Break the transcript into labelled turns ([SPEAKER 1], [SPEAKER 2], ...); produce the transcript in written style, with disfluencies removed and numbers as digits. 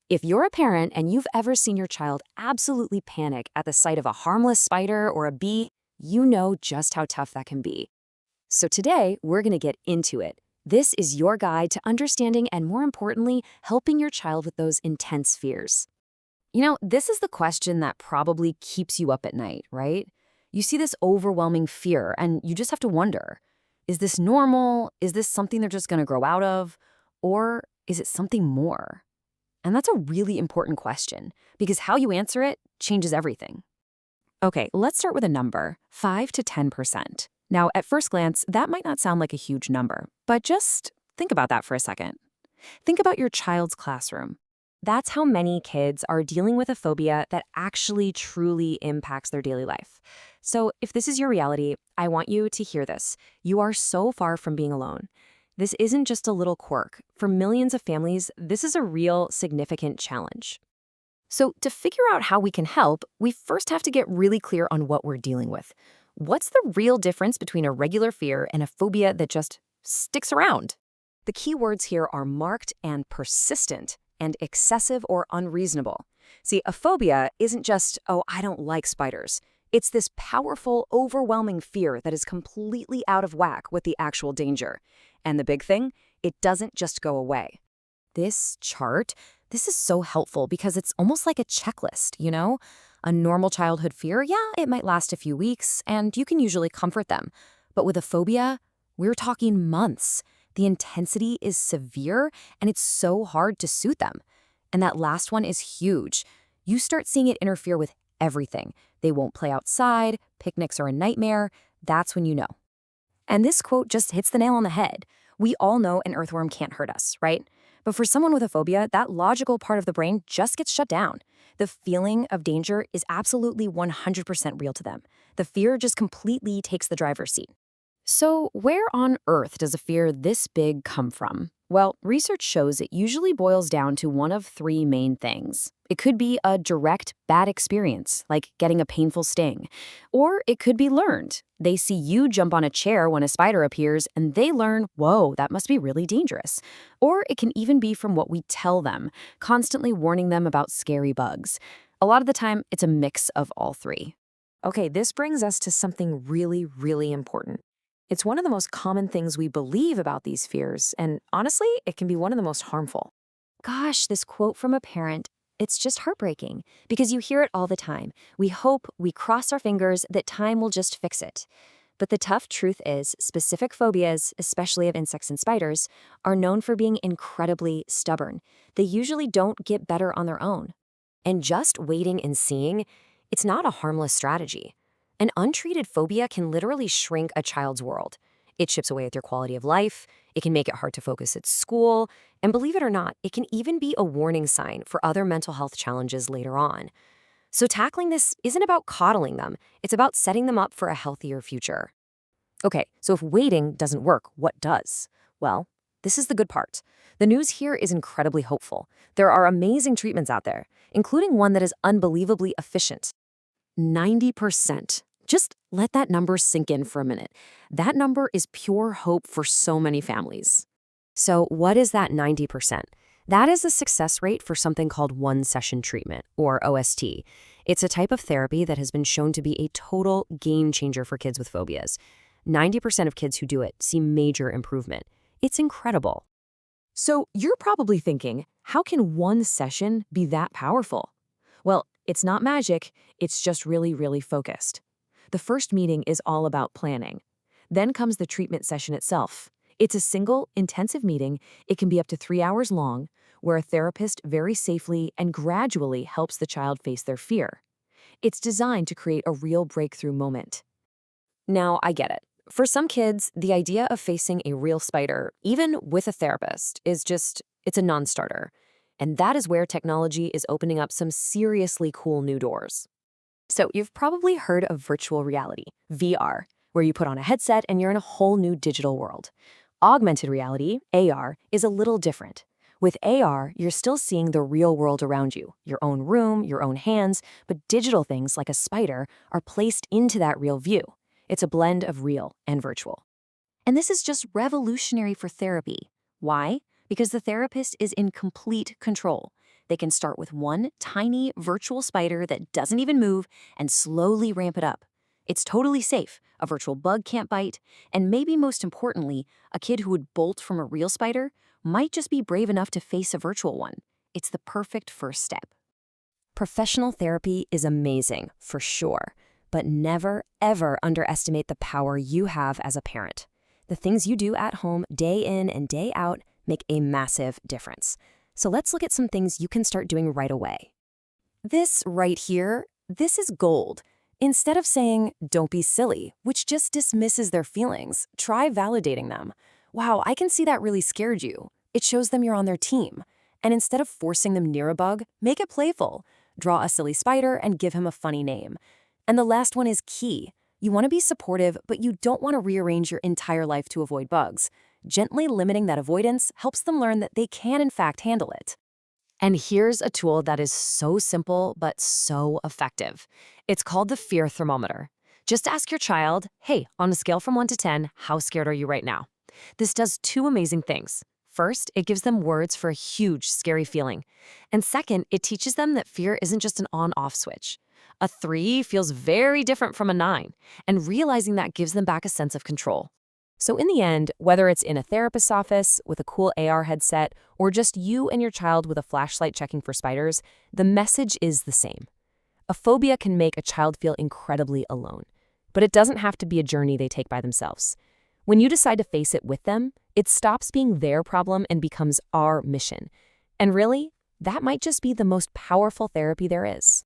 [SPEAKER 1] If you're a parent and you've ever seen your child absolutely panic at the sight of a harmless spider or a bee, you know just how tough that can be. So today, we're going to get into it. This is your guide to understanding and, more importantly, helping your child with those intense fears. This is the question that probably keeps you up at night, right? You see this overwhelming fear, and you just have to wonder, is this normal? Is this something they're just going to grow out of? Or is it something more? And that's a really important question, because how you answer it changes everything. Okay, let's start with a number, 5 to 10%. Now, at first glance, that might not sound like a huge number, but just think about that for a second. Think about your child's classroom. That's how many kids are dealing with a phobia that actually truly impacts their daily life. So if this is your reality, I want you to hear this. You are so far from being alone. This isn't just a little quirk. For millions of families, this is a real, significant challenge. So to figure out how we can help, we first have to get really clear on what we're dealing with. What's the real difference between a regular fear and a phobia that just sticks around? The key words here are marked and persistent, and excessive or unreasonable. See, a phobia isn't just, oh, I don't like spiders. It's this powerful, overwhelming fear that is completely out of whack with the actual danger. And the big thing, it doesn't just go away. This is so helpful because it's almost like a checklist, you know? A normal childhood fear, yeah, it might last a few weeks, and you can usually comfort them. But with a phobia, we're talking months. The intensity is severe, and it's so hard to soothe them. And that last one is huge. You start seeing it interfere with everything. They won't play outside, picnics are a nightmare. That's when you know. And this quote just hits the nail on the head. We all know an earthworm can't hurt us, right? But for someone with a phobia, that logical part of the brain just gets shut down. The feeling of danger is absolutely 100% real to them. The fear just completely takes the driver's seat. So where on earth does a fear this big come from? Well, research shows it usually boils down to one of three main things. It could be a direct bad experience, like getting a painful sting. Or it could be learned. They see you jump on a chair when a spider appears, and they learn, whoa, that must be really dangerous. Or it can even be from what we tell them, constantly warning them about scary bugs. A lot of the time, it's a mix of all three. Okay, this brings us to something really, really important. It's one of the most common things we believe about these fears, and honestly, it can be one of the most harmful.
[SPEAKER 2] Gosh, this quote from a parent, it's just heartbreaking because you hear it all the time. We hope, we cross our fingers that time will just fix it. But the tough truth is, specific phobias, especially of insects and spiders, are known for being incredibly stubborn. They usually don't get better on their own.
[SPEAKER 1] And just waiting and seeing, it's not a harmless strategy. An untreated phobia can literally shrink a child's world. It chips away at their quality of life, it can make it hard to focus at school, and believe it or not, it can even be a warning sign for other mental health challenges later on. So tackling this isn't about coddling them, it's about setting them up for a healthier future. Okay, so if waiting doesn't work, what does? Well, this is the good part. The news here is incredibly hopeful. There are amazing treatments out there, including one that is unbelievably efficient. 90%. Just let that number sink in for a minute. That number is pure hope for so many families. So what is that 90%? That is the success rate for something called one-session treatment, or OST. It's a type of therapy that has been shown to be a total game changer for kids with phobias. 90% of kids who do it see major improvement. It's incredible. So you're probably thinking, how can one session be that powerful? Well, it's not magic, it's just really, really focused. The first meeting is all about planning. Then comes the treatment session itself. It's a single, intensive meeting. It can be up to 3 hours long, where a therapist very safely and gradually helps the child face their fear. It's designed to create a real breakthrough moment. Now, I get it. For some kids, the idea of facing a real spider, even with a therapist, it's a non-starter. And that is where technology is opening up some seriously cool new doors. So you've probably heard of virtual reality, VR, where you put on a headset and you're in a whole new digital world. Augmented reality, AR, is a little different. With AR, you're still seeing the real world around you, your own room, your own hands, but digital things like a spider are placed into that real view. It's a blend of real and virtual. And this is just revolutionary for therapy. Why? Because the therapist is in complete control.
[SPEAKER 2] They can start with one tiny virtual spider that doesn't even move and slowly ramp it up. It's totally safe. A virtual bug can't bite. And maybe most importantly, a kid who would bolt from a real spider might just be brave enough to face a virtual one. It's the perfect first step.
[SPEAKER 1] Professional therapy is amazing, for sure, but never, ever underestimate the power you have as a parent. The things you do at home day in and day out make a massive difference. So let's look at some things you can start doing right away. This right here, this is gold. Instead of saying, "Don't be silly," which just dismisses their feelings, try validating them. "Wow, I can see that really scared you." It shows them you're on their team. And instead of forcing them near a bug, make it playful. Draw a silly spider and give him a funny name. And the last one is key. You want to be supportive, but you don't want to rearrange your entire life to avoid bugs. Gently limiting that avoidance helps them learn that they can in fact handle it. And here's a tool that is so simple but so effective. It's called the fear thermometer. Just ask your child, "Hey, on a scale from 1 to 10, how scared are you right now?" This does two amazing things. First, it gives them words for a huge, scary feeling. And second, it teaches them that fear isn't just an on-off switch. A 3 feels very different from a 9, and realizing that gives them back a sense of control. So in the end, whether it's in a therapist's office with a cool AR headset or just you and your child with a flashlight checking for spiders, the message is the same. A phobia can make a child feel incredibly alone, but it doesn't have to be a journey they take by themselves. When you decide to face it with them, it stops being their problem and becomes our mission. And really, that might just be the most powerful therapy there is.